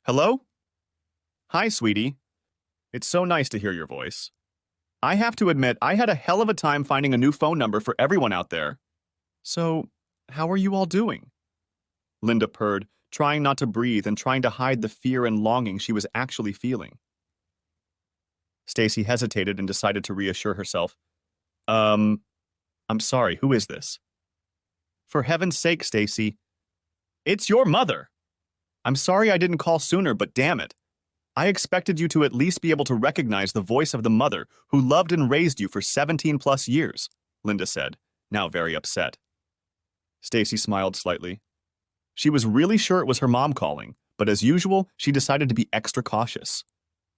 Hello? Hi, sweetie. It's so nice to hear your voice. I have to admit, I had a hell of a time finding a new phone number for everyone out there. So, how are you all doing? Linda purred, trying not to breathe and trying to hide the fear and longing she was actually feeling. Stacy hesitated and decided to reassure herself. I'm sorry, who is this? For heaven's sake, Stacy. It's your mother! I'm sorry I didn't call sooner, but damn it. I expected you to at least be able to recognize the voice of the mother who loved and raised you for 17 plus years, Linda said, now very upset. Stacy smiled slightly. She was really sure it was her mom calling, but as usual, she decided to be extra cautious.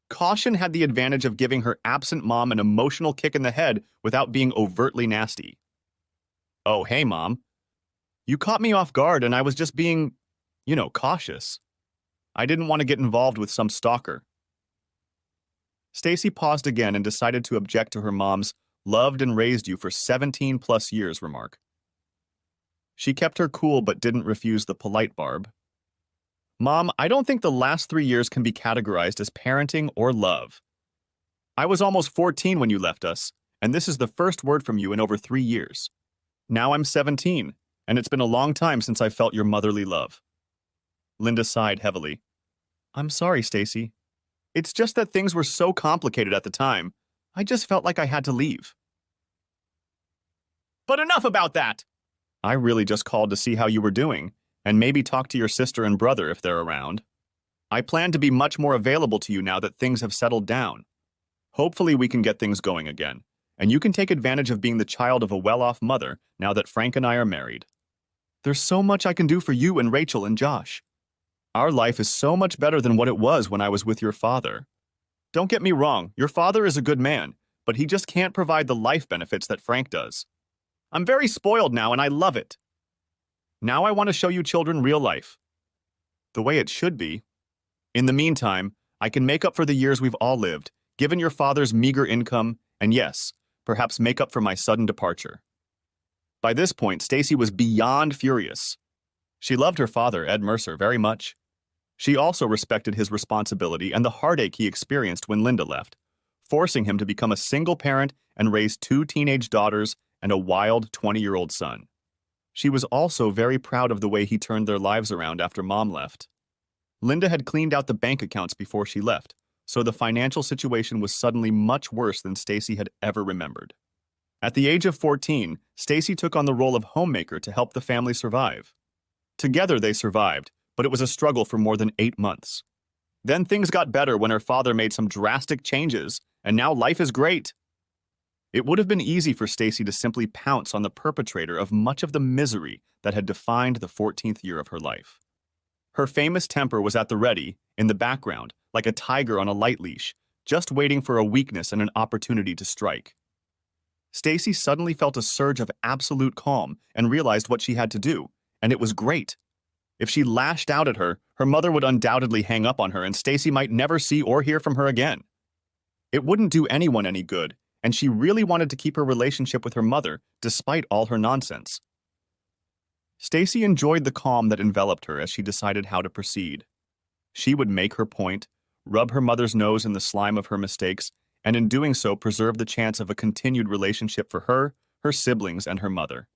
Caution had the advantage of giving her absent mom an emotional kick in the head without being overtly nasty. Oh, hey, Mom. You caught me off guard and I was just being, cautious. I didn't want to get involved with some stalker. Stacy paused again and decided to object to her mom's loved and raised you for 17 plus years remark. She kept her cool but didn't refuse the polite barb. Mom, I don't think the last 3 years can be categorized as parenting or love. I was almost 14 when you left us, and this is the first word from you in over 3 years. Now I'm 17, and it's been a long time since I felt your motherly love. Linda sighed heavily. I'm sorry, Stacy. It's just that things were so complicated at the time. I just felt like I had to leave. But enough about that! I really just called to see how you were doing, and maybe talk to your sister and brother if they're around. I plan to be much more available to you now that things have settled down. Hopefully we can get things going again, and you can take advantage of being the child of a well-off mother now that Frank and I are married. There's so much I can do for you and Rachel and Josh. Our life is so much better than what it was when I was with your father. Don't get me wrong, your father is a good man, but he just can't provide the life benefits that Frank does. I'm very spoiled now and I love it. Now I want to show you children real life. The way it should be. In the meantime, I can make up for the years we've all lived, given your father's meager income, and yes, perhaps make up for my sudden departure. By this point, Stacy was beyond furious. She loved her father, Ed Mercer, very much. She also respected his responsibility and the heartache he experienced when Linda left, forcing him to become a single parent and raise 2 teenage daughters and a wild 20-year-old son. She was also very proud of the way he turned their lives around after Mom left. Linda had cleaned out the bank accounts before she left, so the financial situation was suddenly much worse than Stacy had ever remembered. At the age of 14, Stacy took on the role of homemaker to help the family survive. Together they survived, but it was a struggle for more than 8 months. Then things got better when her father made some drastic changes, and now life is great. It would have been easy for Stacy to simply pounce on the perpetrator of much of the misery that had defined the 14th year of her life. Her famous temper was at the ready, in the background, like a tiger on a light leash, just waiting for a weakness and an opportunity to strike. Stacy suddenly felt a surge of absolute calm and realized what she had to do, and it was great. If she lashed out at her, her mother would undoubtedly hang up on her and Stacy might never see or hear from her again. It wouldn't do anyone any good, and she really wanted to keep her relationship with her mother despite all her nonsense. Stacy enjoyed the calm that enveloped her as she decided how to proceed. She would make her point, rub her mother's nose in the slime of her mistakes, and in doing so preserve the chance of a continued relationship for her, her siblings, and her mother.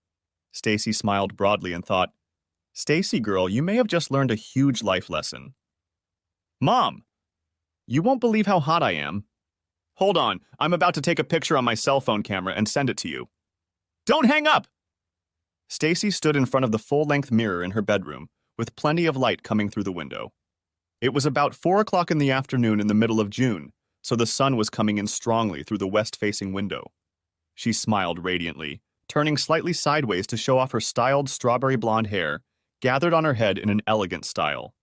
Stacy smiled broadly and thought, Stacy girl, you may have just learned a huge life lesson. Mom, you won't believe how hot I am. Hold on, I'm about to take a picture on my cell phone camera and send it to you. Don't hang up! Stacy stood in front of the full-length mirror in her bedroom, with plenty of light coming through the window. It was about 4 o'clock in the afternoon in the middle of June, so the sun was coming in strongly through the west-facing window. She smiled radiantly, turning slightly sideways to show off her styled strawberry blonde hair, gathered on her head in an elegant style.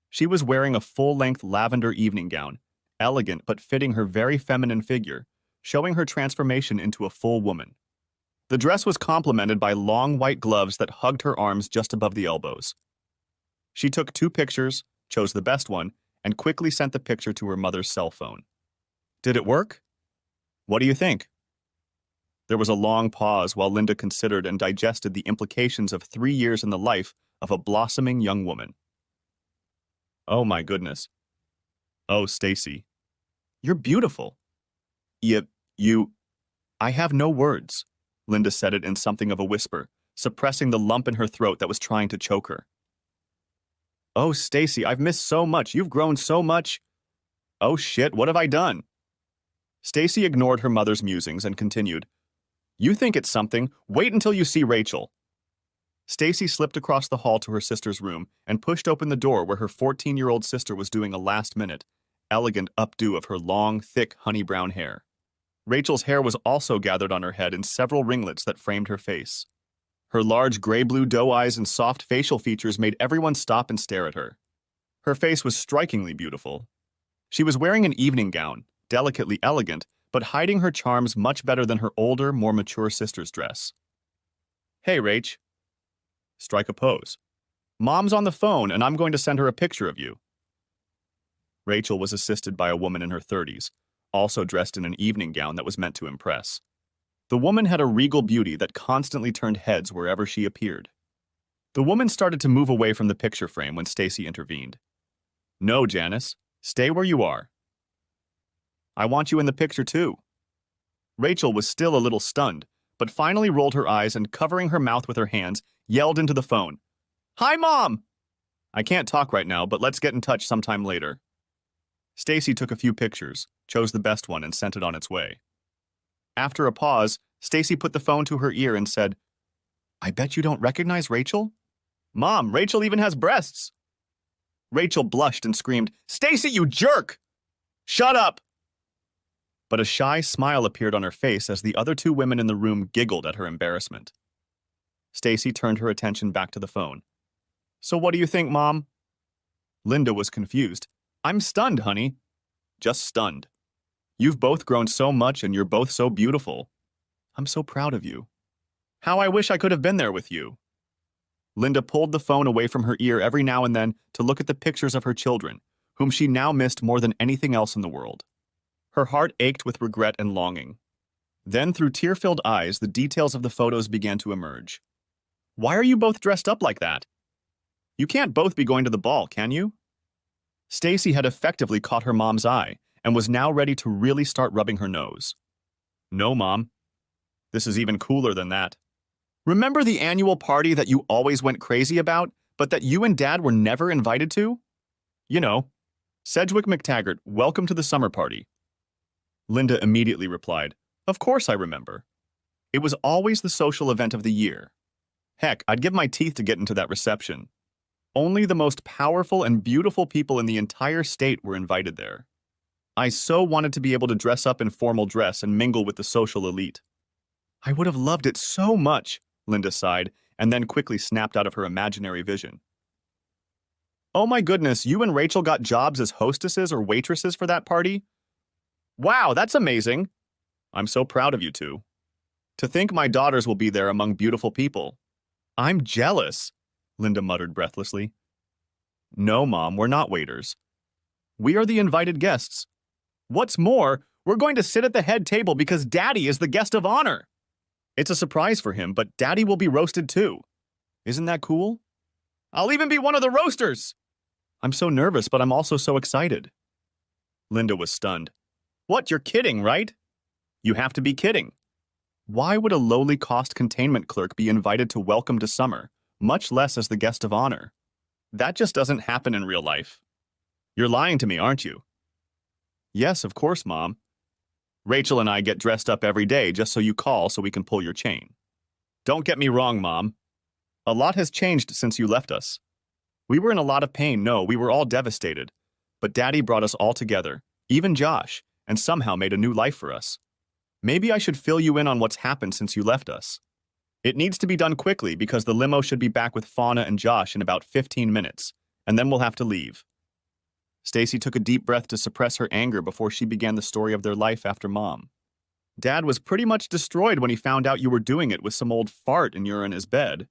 She was wearing a full-length lavender evening gown, elegant but fitting her very feminine figure, showing her transformation into a full woman. The dress was complemented by long white gloves that hugged her arms just above the elbows. She took 2 pictures, chose the best one, and quickly sent the picture to her mother's cell phone. Did it work? What do you think? There was a long pause while Linda considered and digested the implications of 3 years in the life of a blossoming young woman. Oh my goodness. Oh, Stacy. You're beautiful. You, you, I have no words. Linda said it in something of a whisper, suppressing the lump in her throat that was trying to choke her. Oh, Stacy, I've missed so much. You've grown so much. Oh shit, what have I done? Stacy ignored her mother's musings and continued. You think it's something? Wait until you see Rachel. Stacy slipped across the hall to her sister's room and pushed open the door where her 14-year-old sister was doing a last-minute, elegant updo of her long, thick, honey-brown hair. Rachel's hair was also gathered on her head in several ringlets that framed her face. Her large gray-blue doe eyes and soft facial features made everyone stop and stare at her. Her face was strikingly beautiful. She was wearing an evening gown, delicately elegant, but hiding her charms much better than her older, more mature sister's dress. Hey, Rach. Strike a pose. Mom's on the phone, and I'm going to send her a picture of you. Rachel was assisted by a woman in her 30s, also dressed in an evening gown that was meant to impress. The woman had a regal beauty that constantly turned heads wherever she appeared. The woman started to move away from the picture frame when Stacy intervened. No, Janice, stay where you are. I want you in the picture too. Rachel was still a little stunned, but finally rolled her eyes and, covering her mouth with her hands, yelled into the phone. Hi, Mom! I can't talk right now, but let's get in touch sometime later. Stacy took a few pictures, chose the best one, and sent it on its way. After a pause, Stacy put the phone to her ear and said, I bet you don't recognize Rachel? Mom, Rachel even has breasts! Rachel blushed and screamed, Stacy, you jerk! Shut up! But a shy smile appeared on her face as the other two women in the room giggled at her embarrassment. Stacy turned her attention back to the phone. So what do you think, Mom? Linda was confused. I'm stunned, honey. Just stunned. You've both grown so much and you're both so beautiful. I'm so proud of you. How I wish I could have been there with you. Linda pulled the phone away from her ear every now and then to look at the pictures of her children, whom she now missed more than anything else in the world. Her heart ached with regret and longing. Then, through tear-filled eyes, the details of the photos began to emerge. Why are you both dressed up like that? You can't both be going to the ball, can you? Stacy had effectively caught her mom's eye and was now ready to really start rubbing her nose. No, Mom. This is even cooler than that. Remember the annual party that you always went crazy about, but that you and Dad were never invited to? You know, Sedgwick McTaggart, welcome to the summer party. Linda immediately replied, Of course I remember. It was always the social event of the year. Heck, I'd give my teeth to get into that reception. Only the most powerful and beautiful people in the entire state were invited there. I so wanted to be able to dress up in formal dress and mingle with the social elite. I would have loved it so much, Linda sighed, and then quickly snapped out of her imaginary vision. Oh my goodness, you and Rachel got jobs as hostesses or waitresses for that party? Wow, that's amazing. I'm so proud of you two. To think my daughters will be there among beautiful people. I'm jealous, Linda muttered breathlessly. No, Mom, we're not waiters. We are the invited guests. What's more, we're going to sit at the head table because Daddy is the guest of honor. It's a surprise for him, but Daddy will be roasted too. Isn't that cool? I'll even be one of the roasters! I'm so nervous, but I'm also so excited. Linda was stunned. What, you're kidding, right? You have to be kidding. Why would a lowly cost containment clerk be invited to Welcome to Summer, much less as the guest of honor? That just doesn't happen in real life. You're lying to me, aren't you? Yes, of course, Mom. Rachel and I get dressed up every day just so you call so we can pull your chain. Don't get me wrong, Mom. A lot has changed since you left us. We were in a lot of pain, no, we were all devastated. But Daddy brought us all together, even Josh, and somehow made a new life for us. Maybe I should fill you in on what's happened since you left us. It needs to be done quickly because the limo should be back with Fauna and Josh in about 15 minutes, and then we'll have to leave. Stacy took a deep breath to suppress her anger before she began the story of their life after Mom. Dad was pretty much destroyed when he found out you were doing it with some old fart and you're in his bed.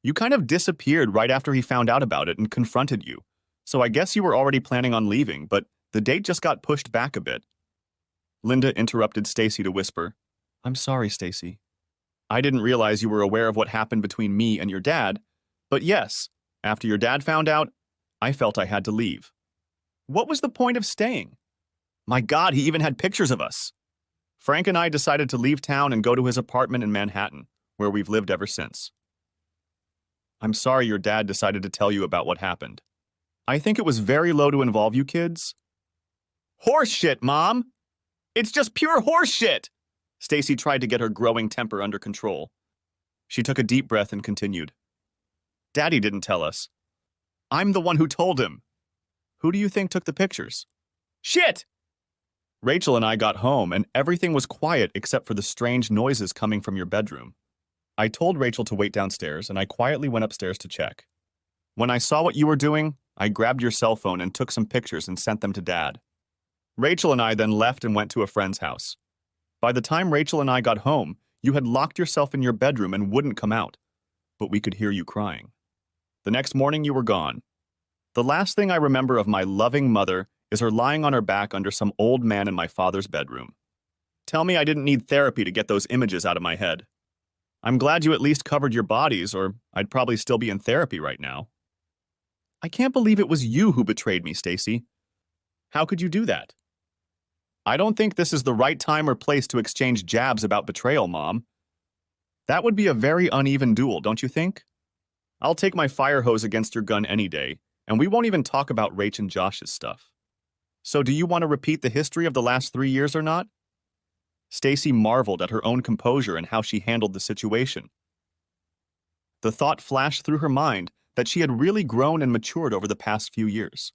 You kind of disappeared right after he found out about it and confronted you, so I guess you were already planning on leaving, but the date just got pushed back a bit. Linda interrupted Stacy to whisper, I'm sorry, Stacy. I didn't realize you were aware of what happened between me and your dad, but yes, after your dad found out, I felt I had to leave. What was the point of staying? My God, he even had pictures of us. Frank and I decided to leave town and go to his apartment in Manhattan, where we've lived ever since. I'm sorry your dad decided to tell you about what happened. I think it was very low to involve you kids. Horse shit, Mom! It's just pure horse shit! Stacy tried to get her growing temper under control. She took a deep breath and continued. Daddy didn't tell us. I'm the one who told him. Who do you think took the pictures? Shit! Rachel and I got home and everything was quiet except for the strange noises coming from your bedroom. I told Rachel to wait downstairs and I quietly went upstairs to check. When I saw what you were doing, I grabbed your cell phone and took some pictures and sent them to Dad. Rachel and I then left and went to a friend's house. By the time Rachel and I got home, you had locked yourself in your bedroom and wouldn't come out, but we could hear you crying. The next morning you were gone. The last thing I remember of my loving mother is her lying on her back under some old man in my father's bedroom. Tell me I didn't need therapy to get those images out of my head. I'm glad you at least covered your bodies, or I'd probably still be in therapy right now. I can't believe it was you who betrayed me, Stacy. How could you do that? I don't think this is the right time or place to exchange jabs about betrayal, Mom. That would be a very uneven duel, don't you think? I'll take my fire hose against your gun any day, and we won't even talk about Rach and Josh's stuff. So do you want to repeat the history of the last 3 years or not? Stacy marveled at her own composure and how she handled the situation. The thought flashed through her mind that she had really grown and matured over the past few years.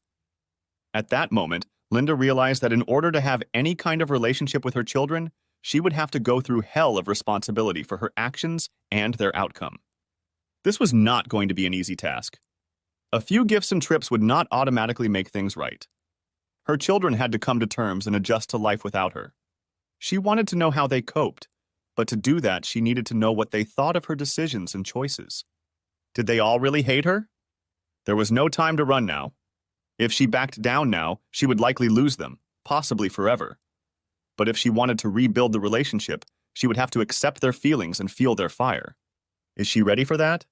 At that moment, Linda realized that in order to have any kind of relationship with her children, she would have to go through hell of responsibility for her actions and their outcome. This was not going to be an easy task. A few gifts and trips would not automatically make things right. Her children had to come to terms and adjust to life without her. She wanted to know how they coped, but to do that, she needed to know what they thought of her decisions and choices. Did they all really hate her? There was no time to run now. If she backed down now, she would likely lose them, possibly forever. But if she wanted to rebuild the relationship, she would have to accept their feelings and feel their fire. Is she ready for that?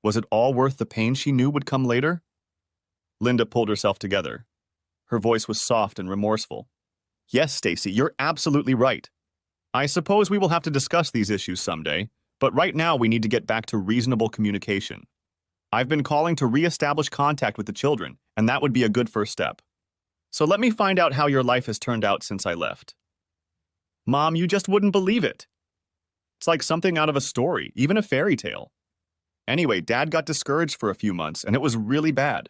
Was it all worth the pain she knew would come later? Linda pulled herself together. Her voice was soft and remorseful. Yes, Stacy, you're absolutely right. I suppose we will have to discuss these issues someday, but right now we need to get back to reasonable communication. I've been calling to re-establish contact with the children, and that would be a good first step. So let me find out how your life has turned out since I left. Mom, you just wouldn't believe it. It's like something out of a story, even a fairy tale. Anyway, Dad got discouraged for a few months, and it was really bad.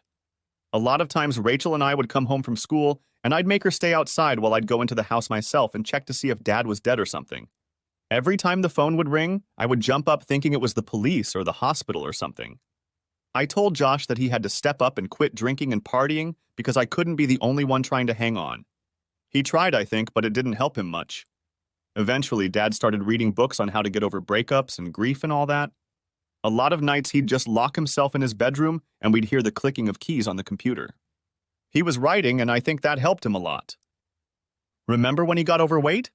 A lot of times Rachel and I would come home from school, and I'd make her stay outside while I'd go into the house myself and check to see if Dad was dead or something. Every time the phone would ring, I would jump up thinking it was the police or the hospital or something. I told Josh that he had to step up and quit drinking and partying because I couldn't be the only one trying to hang on. He tried, I think, but it didn't help him much. Eventually, Dad started reading books on how to get over breakups and grief and all that. A lot of nights he'd just lock himself in his bedroom and we'd hear the clicking of keys on the computer. He was writing, and I think that helped him a lot. Remember when he got overweight?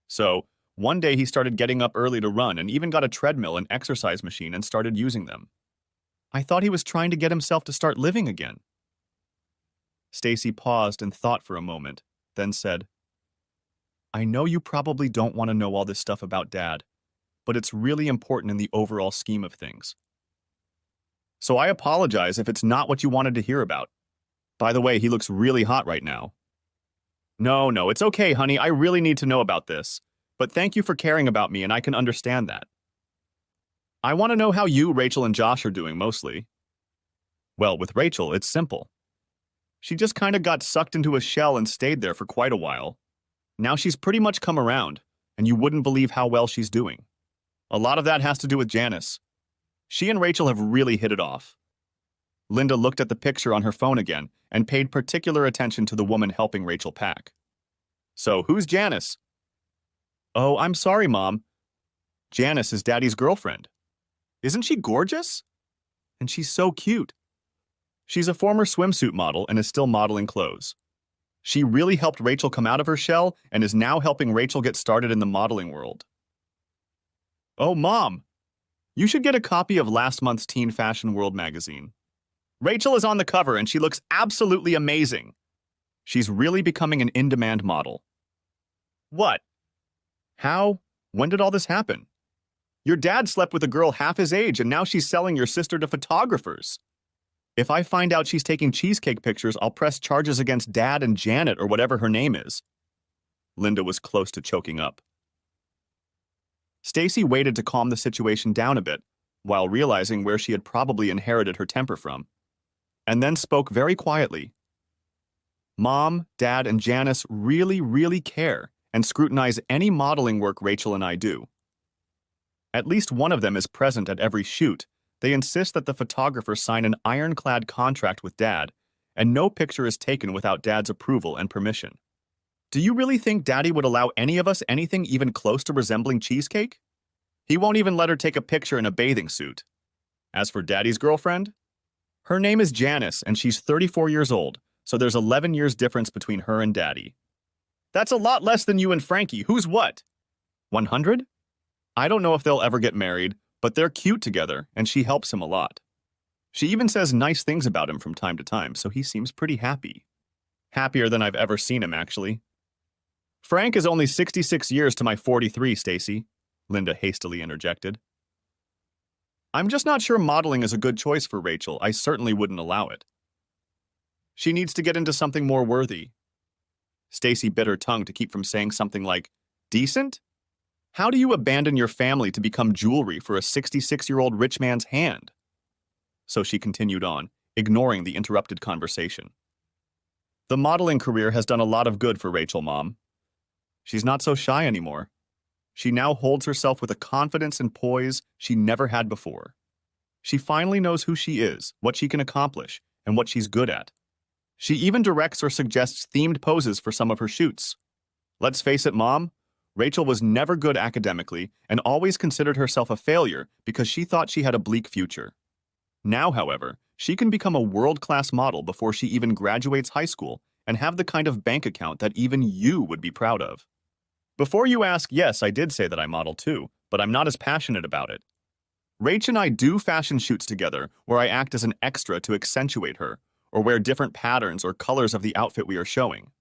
So, one day he started getting up early to run and even got a treadmill and exercise machine and started using them. I thought he was trying to get himself to start living again. Stacy paused and thought for a moment, then said, I know you probably don't want to know all this stuff about Dad, but it's really important in the overall scheme of things. So I apologize if it's not what you wanted to hear about. By the way, he looks really hot right now. No, it's okay, honey. I really need to know about this. But thank you for caring about me, and I can understand that. I want to know how you, Rachel, and Josh are doing mostly. Well, with Rachel, it's simple. She just kind of got sucked into a shell and stayed there for quite a while. Now she's pretty much come around, and you wouldn't believe how well she's doing. A lot of that has to do with Janice. She and Rachel have really hit it off. Linda looked at the picture on her phone again and paid particular attention to the woman helping Rachel pack. So, who's Janice? Oh, I'm sorry, Mom. Janice is Daddy's girlfriend. Isn't she gorgeous? And she's so cute. She's a former swimsuit model and is still modeling clothes. She really helped Rachel come out of her shell and is now helping Rachel get started in the modeling world. Oh, Mom! You should get a copy of last month's Teen Fashion World magazine. Rachel is on the cover and she looks absolutely amazing. She's really becoming an in-demand model. What? How? When did all this happen? Your dad slept with a girl half his age and now she's selling your sister to photographers. If I find out she's taking cheesecake pictures, I'll press charges against Dad and Janet or whatever her name is. Linda was close to choking up. Stacy waited to calm the situation down a bit, while realizing where she had probably inherited her temper from, and then spoke very quietly. Mom, Dad, and Janice really care and scrutinize any modeling work Rachel and I do. At least one of them is present at every shoot. They insist that the photographer sign an ironclad contract with Dad, and no picture is taken without Dad's approval and permission. Do you really think Daddy would allow any of us anything even close to resembling cheesecake? He won't even let her take a picture in a bathing suit. As for Daddy's girlfriend, her name is Janice and she's 34 years old, so there's 11 years difference between her and Daddy. That's a lot less than you and Frankie. Who's what? 100? I don't know if they'll ever get married, but they're cute together and she helps him a lot. She even says nice things about him from time to time, so he seems pretty happy. Happier than I've ever seen him, actually. Frank is only 66 years to my 43, Stacy, Linda hastily interjected. I'm just not sure modeling is a good choice for Rachel. I certainly wouldn't allow it. She needs to get into something more worthy. Stacy bit her tongue to keep from saying something like, decent? How do you abandon your family to become jewelry for a 66-year-old rich man's hand? So she continued on, ignoring the interrupted conversation. The modeling career has done a lot of good for Rachel, Mom. She's not so shy anymore. She now holds herself with a confidence and poise she never had before. She finally knows who she is, what she can accomplish, and what she's good at. She even directs or suggests themed poses for some of her shoots. Let's face it, Mom, Rachel was never good academically and always considered herself a failure because she thought she had a bleak future. Now, however, she can become a world-class model before she even graduates high school and have the kind of bank account that even you would be proud of. Before you ask, yes, I did say that I model too, but I'm not as passionate about it. Rach and I do fashion shoots together where I act as an extra to accentuate her, or wear different patterns or colors of the outfit we are showing.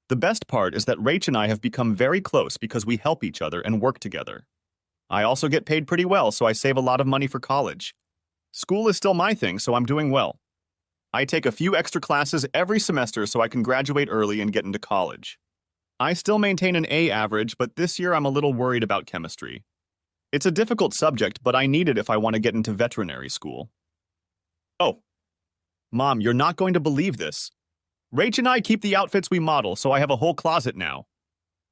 The best part is that Rach and I have become very close because we help each other and work together. I also get paid pretty well, so I save a lot of money for college. School is still my thing, so I'm doing well. I take a few extra classes every semester so I can graduate early and get into college. I still maintain an A average, but this year I'm a little worried about chemistry. It's a difficult subject, but I need it if I want to get into veterinary school. Oh, Mom, you're not going to believe this. Rach and I keep the outfits we model, so I have a whole closet now.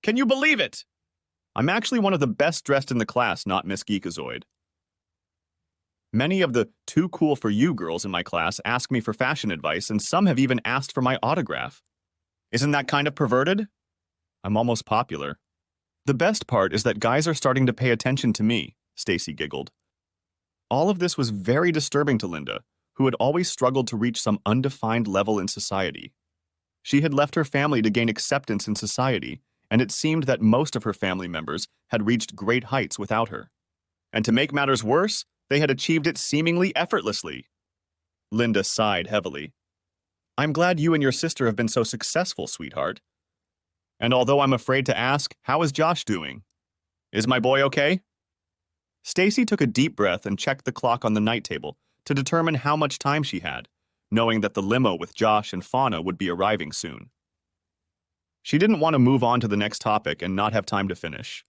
Can you believe it? I'm actually one of the best dressed in the class, not Miss Geekazoid. Many of the too cool for you girls in my class ask me for fashion advice, and some have even asked for my autograph. Isn't that kind of perverted? I'm almost popular. The best part is that guys are starting to pay attention to me, Stacy giggled. All of this was very disturbing to Linda, who had always struggled to reach some undefined level in society. She had left her family to gain acceptance in society, and it seemed that most of her family members had reached great heights without her. And to make matters worse, they had achieved it seemingly effortlessly. Linda sighed heavily. I'm glad you and your sister have been so successful, sweetheart. And although I'm afraid to ask, how is Josh doing? Is my boy okay? Stacy took a deep breath and checked the clock on the night table to determine how much time she had, knowing that the limo with Josh and Fauna would be arriving soon. She didn't want to move on to the next topic and not have time to finish.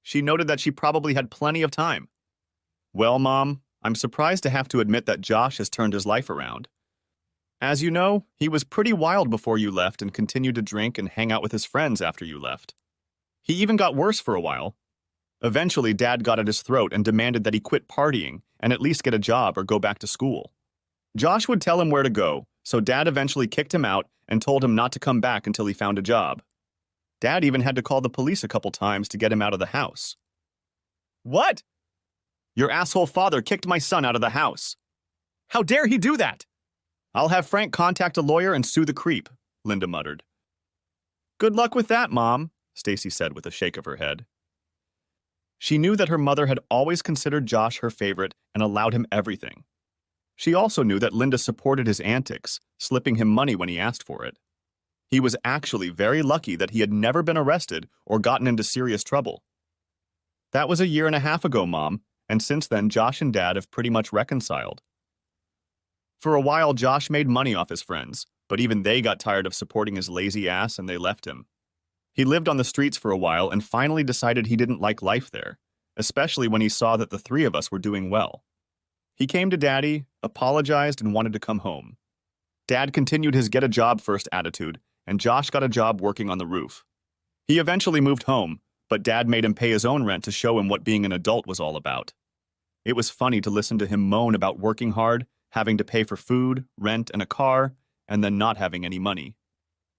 She noted that she probably had plenty of time. Well, Mom, I'm surprised to have to admit that Josh has turned his life around. As you know, he was pretty wild before you left and continued to drink and hang out with his friends after you left. He even got worse for a while. Eventually, Dad got at his throat and demanded that he quit partying and at least get a job or go back to school. Josh would tell him where to go, so Dad eventually kicked him out and told him not to come back until he found a job. Dad even had to call the police a couple times to get him out of the house. What? Your asshole father kicked my son out of the house. How dare he do that? I'll have Frank contact a lawyer and sue the creep, Linda muttered. Good luck with that, Mom, Stacy said with a shake of her head. She knew that her mother had always considered Josh her favorite and allowed him everything. She also knew that Linda supported his antics, slipping him money when he asked for it. He was actually very lucky that he had never been arrested or gotten into serious trouble. That was a year and a half ago, Mom, and since then Josh and Dad have pretty much reconciled. For a while, Josh made money off his friends, but even they got tired of supporting his lazy ass and they left him. He lived on the streets for a while and finally decided he didn't like life there, especially when he saw that the three of us were doing well. He came to Daddy, apologized, and wanted to come home. Dad continued his get-a-job-first attitude, and Josh got a job working on the roof. He eventually moved home, but Dad made him pay his own rent to show him what being an adult was all about. It was funny to listen to him moan about working hard, having to pay for food, rent, and a car, and then not having any money.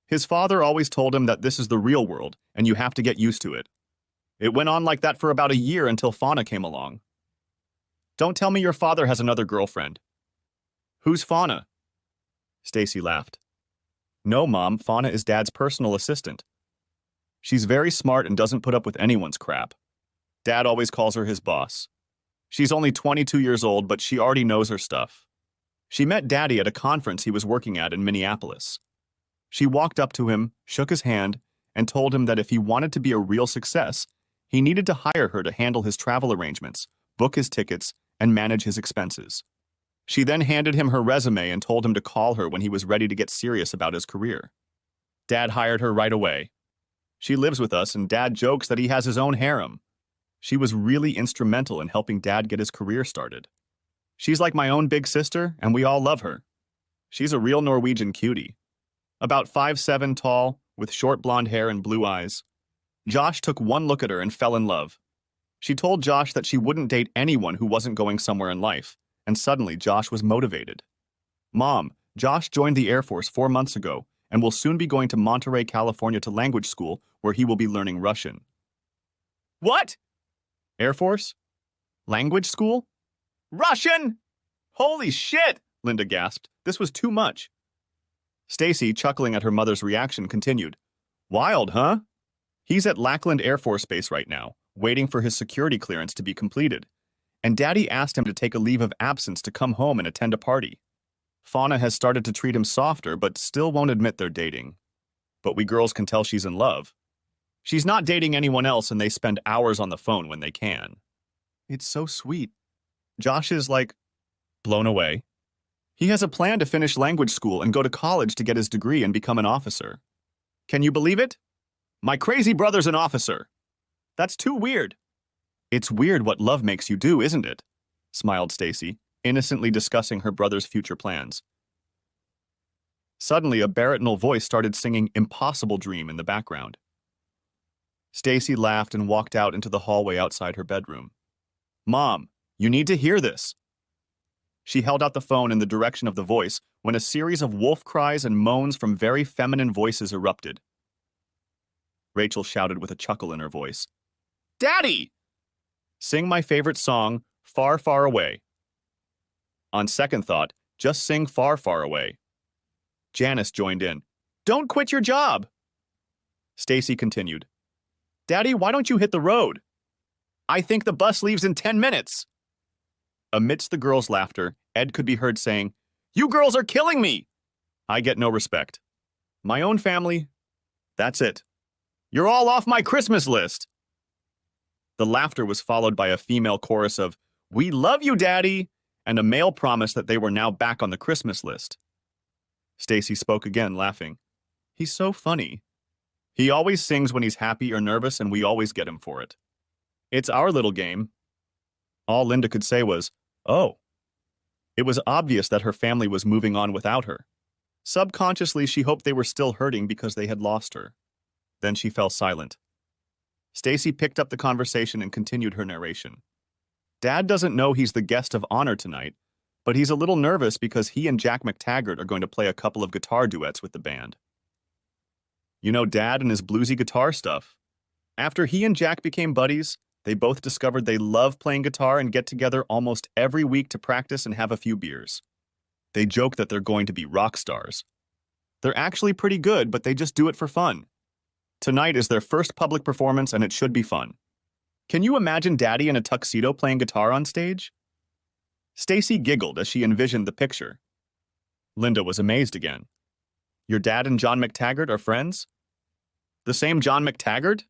His father always told him that this is the real world, and you have to get used to it. It went on like that for about a year until Fauna came along. Don't tell me your father has another girlfriend. Who's Fauna? Stacy laughed. No, Mom, Fauna is Dad's personal assistant. She's very smart and doesn't put up with anyone's crap. Dad always calls her his boss. She's only 22 years old, but she already knows her stuff. She met Daddy at a conference he was working at in Minneapolis. She walked up to him, shook his hand, and told him that if he wanted to be a real success, he needed to hire her to handle his travel arrangements, book his tickets, and manage his expenses. She then handed him her resume and told him to call her when he was ready to get serious about his career. Dad hired her right away. She lives with us, and Dad jokes that he has his own harem. She was really instrumental in helping Dad get his career started. She's like my own big sister, and we all love her. She's a real Norwegian cutie. About 5'7" tall, with short blonde hair and blue eyes. Josh took one look at her and fell in love. She told Josh that she wouldn't date anyone who wasn't going somewhere in life, and suddenly Josh was motivated. Mom, Josh joined the Air Force 4 months ago and will soon be going to Monterey, California to language school where he will be learning Russian. What? Air Force? Language school? Russian? Holy shit, Linda gasped. This was too much. Stacy, chuckling at her mother's reaction, continued. Wild, huh? He's at Lackland Air Force Base right now, waiting for his security clearance to be completed. And Daddy asked him to take a leave of absence to come home and attend a party. Fauna has started to treat him softer, but still won't admit they're dating. But we girls can tell she's in love. She's not dating anyone else, and they spend hours on the phone when they can. It's so sweet. Josh is, blown away. He has a plan to finish language school and go to college to get his degree and become an officer. Can you believe it? My crazy brother's an officer. That's too weird. It's weird what love makes you do, isn't it? Smiled Stacy, innocently discussing her brother's future plans. Suddenly, a baritone voice started singing Impossible Dream in the background. Stacy laughed and walked out into the hallway outside her bedroom. Mom, you need to hear this. She held out the phone in the direction of the voice when a series of wolf cries and moans from very feminine voices erupted. Rachel shouted with a chuckle in her voice. Daddy! Sing my favorite song, Far, Far Away. On second thought, just sing Far, Far Away. Janice joined in. Don't quit your job! Stacy continued. Daddy, why don't you hit the road? I think the bus leaves in 10 minutes. Amidst the girls' laughter, Ed could be heard saying, You girls are killing me! I get no respect. My own family, that's it. You're all off my Christmas list. The laughter was followed by a female chorus of, We love you, Daddy, and a male promise that they were now back on the Christmas list. Stacy spoke again, laughing. He's so funny. He always sings when he's happy or nervous, and we always get him for it. It's our little game. All Linda could say was, Oh. It was obvious that her family was moving on without her. Subconsciously, she hoped they were still hurting because they had lost her. Then she fell silent. Stacy picked up the conversation and continued her narration. Dad doesn't know he's the guest of honor tonight, but he's a little nervous because he and Jack McTaggart are going to play a couple of guitar duets with the band. You know Dad and his bluesy guitar stuff. After he and Jack became buddies, they both discovered they love playing guitar and get together almost every week to practice and have a few beers. They joke that they're going to be rock stars. They're actually pretty good, but they just do it for fun. Tonight is their first public performance, and it should be fun. Can you imagine Daddy in a tuxedo playing guitar on stage? Stacy giggled as she envisioned the picture. Linda was amazed again. Your dad and John McTaggart are friends? The same John McTaggart?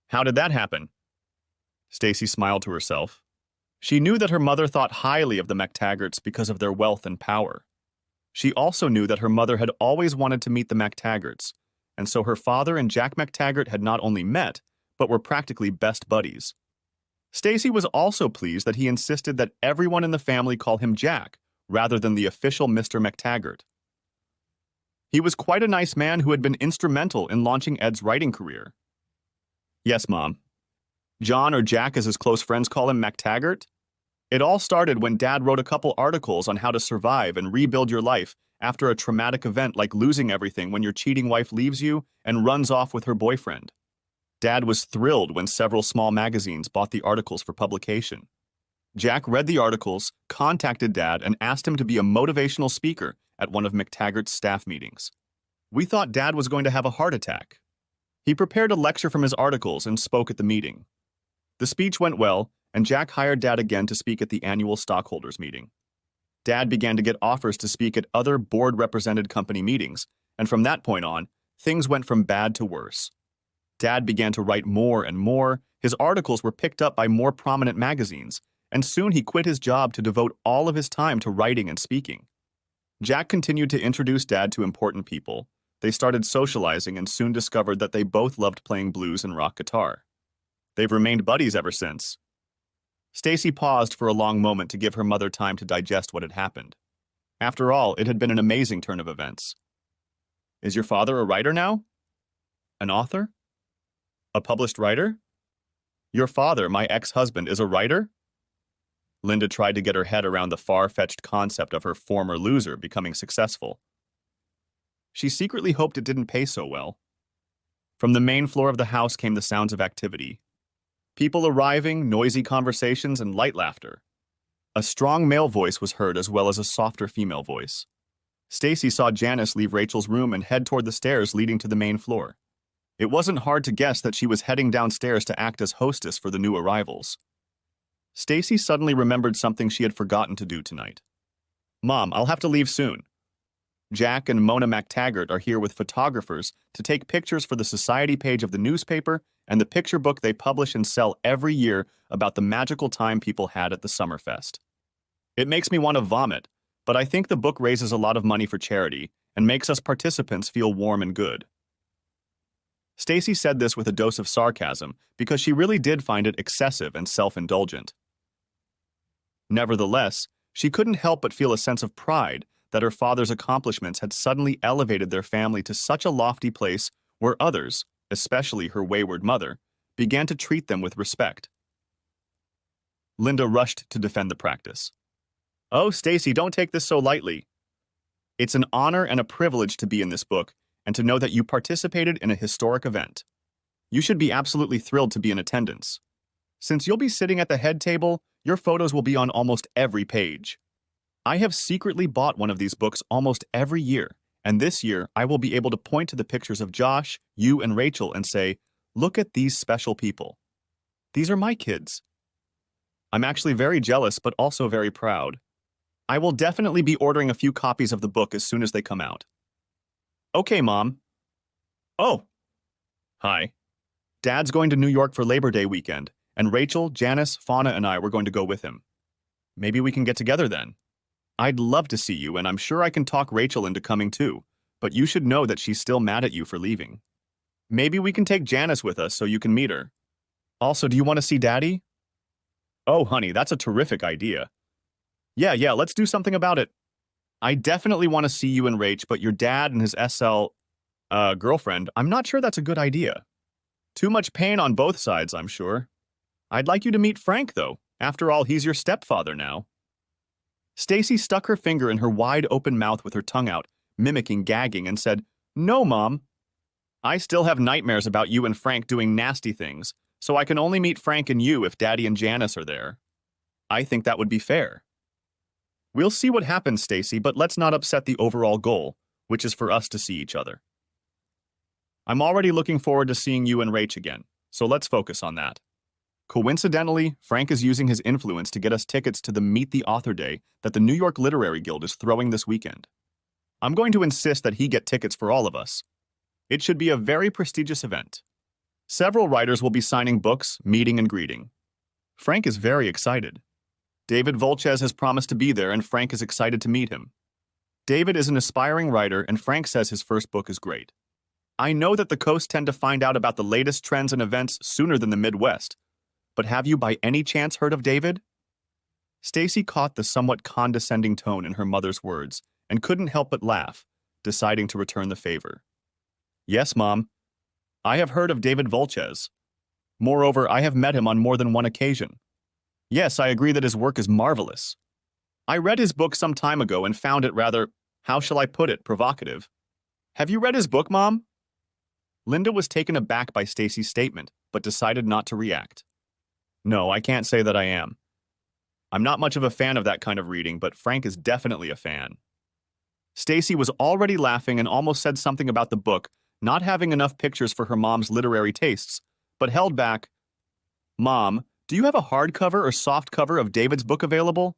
How did that happen? Stacy smiled to herself. She knew that her mother thought highly of the McTaggarts because of their wealth and power. She also knew that her mother had always wanted to meet the McTaggarts, and so her father and Jack McTaggart had not only met, but were practically best buddies. Stacy was also pleased that he insisted that everyone in the family call him Jack, rather than the official Mr. McTaggart. He was quite a nice man who had been instrumental in launching Ed's writing career. Yes, Mom. John, or Jack as his close friends call him, McTaggart? It all started when Dad wrote a couple articles on how to survive and rebuild your life after a traumatic event like losing everything when your cheating wife leaves you and runs off with her boyfriend. Dad was thrilled when several small magazines bought the articles for publication. Jack read the articles, contacted Dad, and asked him to be a motivational speaker at one of McTaggart's staff meetings. We thought Dad was going to have a heart attack. He prepared a lecture from his articles and spoke at the meeting. The speech went well, and Jack hired Dad again to speak at the annual stockholders meeting. Dad began to get offers to speak at other board-represented company meetings, and from that point on, things went from bad to worse. Dad began to write more and more, his articles were picked up by more prominent magazines, and soon he quit his job to devote all of his time to writing and speaking. Jack continued to introduce Dad to important people. They started socializing and soon discovered that they both loved playing blues and rock guitar. They've remained buddies ever since. Stacy paused for a long moment to give her mother time to digest what had happened. After all, it had been an amazing turn of events. Is your father a writer now? An author? A published writer? Your father, my ex-husband, is a writer? Linda tried to get her head around the far-fetched concept of her former loser becoming successful. She secretly hoped it didn't pay so well. From the main floor of the house came the sounds of activity. People arriving, noisy conversations, and light laughter. A strong male voice was heard as well as a softer female voice. Stacy saw Janice leave Rachel's room and head toward the stairs leading to the main floor. It wasn't hard to guess that she was heading downstairs to act as hostess for the new arrivals. Stacy suddenly remembered something she had forgotten to do tonight. Mom, I'll have to leave soon. Jack and Mona McTaggart are here with photographers to take pictures for the society page of the newspaper and the picture book they publish and sell every year about the magical time people had at the Summerfest. It makes me want to vomit, but I think the book raises a lot of money for charity and makes us participants feel warm and good. Stacy said this with a dose of sarcasm because she really did find it excessive and self-indulgent. Nevertheless, she couldn't help but feel a sense of pride that her father's accomplishments had suddenly elevated their family to such a lofty place where others, especially her wayward mother, began to treat them with respect. Linda rushed to defend the practice. Oh, Stacy, don't take this so lightly. It's an honor and a privilege to be in this book and to know that you participated in a historic event. You should be absolutely thrilled to be in attendance. Since you'll be sitting at the head table, your photos will be on almost every page. I have secretly bought one of these books almost every year, and this year I will be able to point to the pictures of Josh, you, and Rachel and say, look at these special people. These are my kids. I'm actually very jealous, but also very proud. I will definitely be ordering a few copies of the book as soon as they come out. Okay, Mom. Oh. Hi. Dad's going to New York for Labor Day weekend, and Rachel, Janice, Fauna, and I were going to go with him. Maybe we can get together then. I'd love to see you, and I'm sure I can talk Rachel into coming too, but you should know that she's still mad at you for leaving. Maybe we can take Janice with us so you can meet her. Also, do you want to see Daddy? Oh, honey, that's a terrific idea. Yeah, let's do something about it. I definitely want to see you and Rach, but your dad and his girlfriend, I'm not sure that's a good idea. Too much pain on both sides, I'm sure. I'd like you to meet Frank, though. After all, he's your stepfather now. Stacy stuck her finger in her wide-open mouth with her tongue out, mimicking gagging, and said, No, Mom. I still have nightmares about you and Frank doing nasty things, so I can only meet Frank and you if Daddy and Janice are there. I think that would be fair. We'll see what happens, Stacy, but let's not upset the overall goal, which is for us to see each other. I'm already looking forward to seeing you and Rach again, so let's focus on that. Coincidentally, Frank is using his influence to get us tickets to the Meet the Author Day that the New York Literary Guild is throwing this weekend. I'm going to insist that he get tickets for all of us. It should be a very prestigious event. Several writers will be signing books, meeting and greeting. Frank is very excited. David Volches has promised to be there, and Frank is excited to meet him. David is an aspiring writer, and Frank says his first book is great. I know that the coast tend to find out about the latest trends and events sooner than the Midwest, but have you by any chance heard of David? Stacy caught the somewhat condescending tone in her mother's words and couldn't help but laugh, deciding to return the favor. Yes, Mom. I have heard of David Volches. Moreover, I have met him on more than one occasion. Yes, I agree that his work is marvelous. I read his book some time ago and found it rather, how shall I put it, provocative. Have you read his book, Mom? Linda was taken aback by Stacy's statement, but decided not to react. No, I can't say that I am. I'm not much of a fan of that kind of reading, but Frank is definitely a fan. Stacy was already laughing and almost said something about the book not having enough pictures for her mom's literary tastes, but held back. Mom, do you have a hardcover or soft cover of David's book available?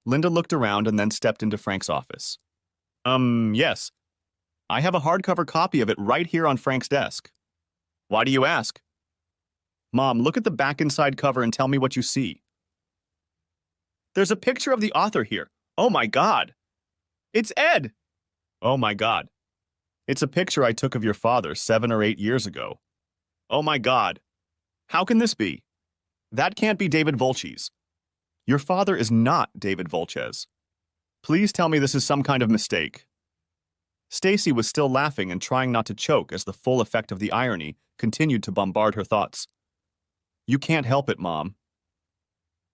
Linda looked around and then stepped into Frank's office. Yes. I have a hardcover copy of it right here on Frank's desk. Why do you ask? Mom, look at the back inside cover and tell me what you see. There's a picture of the author here. Oh my God. It's Ed. Oh my God. It's a picture I took of your father 7 or 8 years ago. Oh my God. How can this be? That can't be David Volches. Your father is not David Volches. Please tell me this is some kind of mistake. Stacy was still laughing and trying not to choke as the full effect of the irony continued to bombard her thoughts. You can't help it, Mom.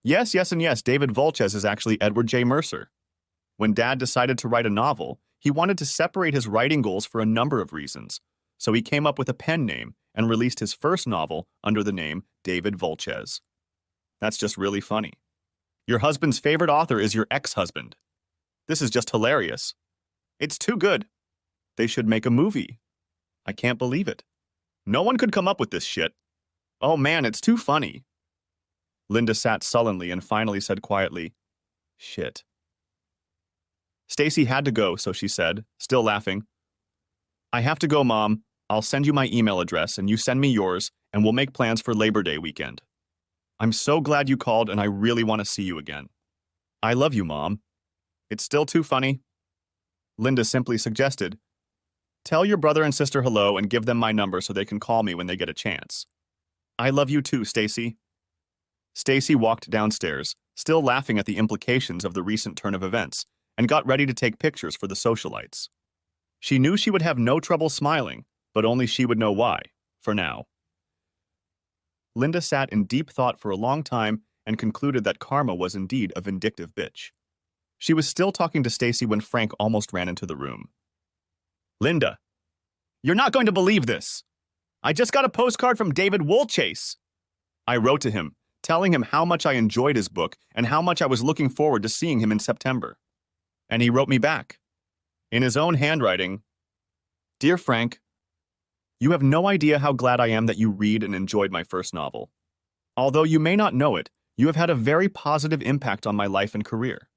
Yes, and yes, David Volches is actually Edward J. Mercer. When Dad decided to write a novel, he wanted to separate his writing goals for a number of reasons, so he came up with a pen name and released his first novel under the name David Volches. That's just really funny. Your husband's favorite author is your ex-husband. This is just hilarious. It's too good. They should make a movie. I can't believe it. No one could come up with this shit. Oh man, it's too funny. Linda sat sullenly and finally said quietly, Shit. Stacy had to go, so she said, still laughing. I have to go, Mom. I'll send you my email address and you send me yours, and we'll make plans for Labor Day weekend. I'm so glad you called and I really want to see you again. I love you, Mom. It's still too funny. Linda simply suggested, Tell your brother and sister hello and give them my number so they can call me when they get a chance. I love you too, Stacy. Stacy walked downstairs, still laughing at the implications of the recent turn of events, and got ready to take pictures for the socialites. She knew she would have no trouble smiling, but only she would know why, for now. Linda sat in deep thought for a long time and concluded that Karma was indeed a vindictive bitch. She was still talking to Stacy when Frank almost ran into the room. Linda, you're not going to believe this. I just got a postcard from David Volches. I wrote to him, telling him how much I enjoyed his book and how much I was looking forward to seeing him in September. And he wrote me back, in his own handwriting, Dear Frank, you have no idea how glad I am that you read and enjoyed my first novel. Although you may not know it, you have had a very positive impact on my life and career.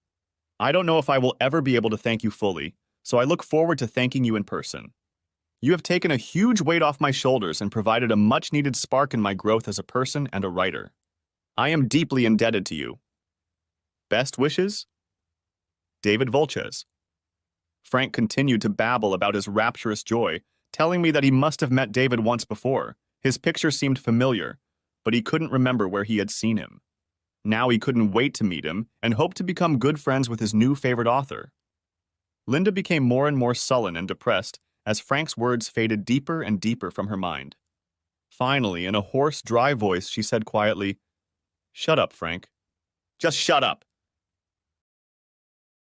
I don't know if I will ever be able to thank you fully, so I look forward to thanking you in person. You have taken a huge weight off my shoulders and provided a much-needed spark in my growth as a person and a writer. I am deeply indebted to you. Best wishes? David Volches. Frank continued to babble about his rapturous joy, telling me that he must have met David once before. His picture seemed familiar, but he couldn't remember where he had seen him. Now he couldn't wait to meet him and hoped to become good friends with his new favorite author. Linda became more and more sullen and depressed as Frank's words faded deeper and deeper from her mind. Finally, in a hoarse, dry voice, she said quietly, Shut up, Frank. Just shut up.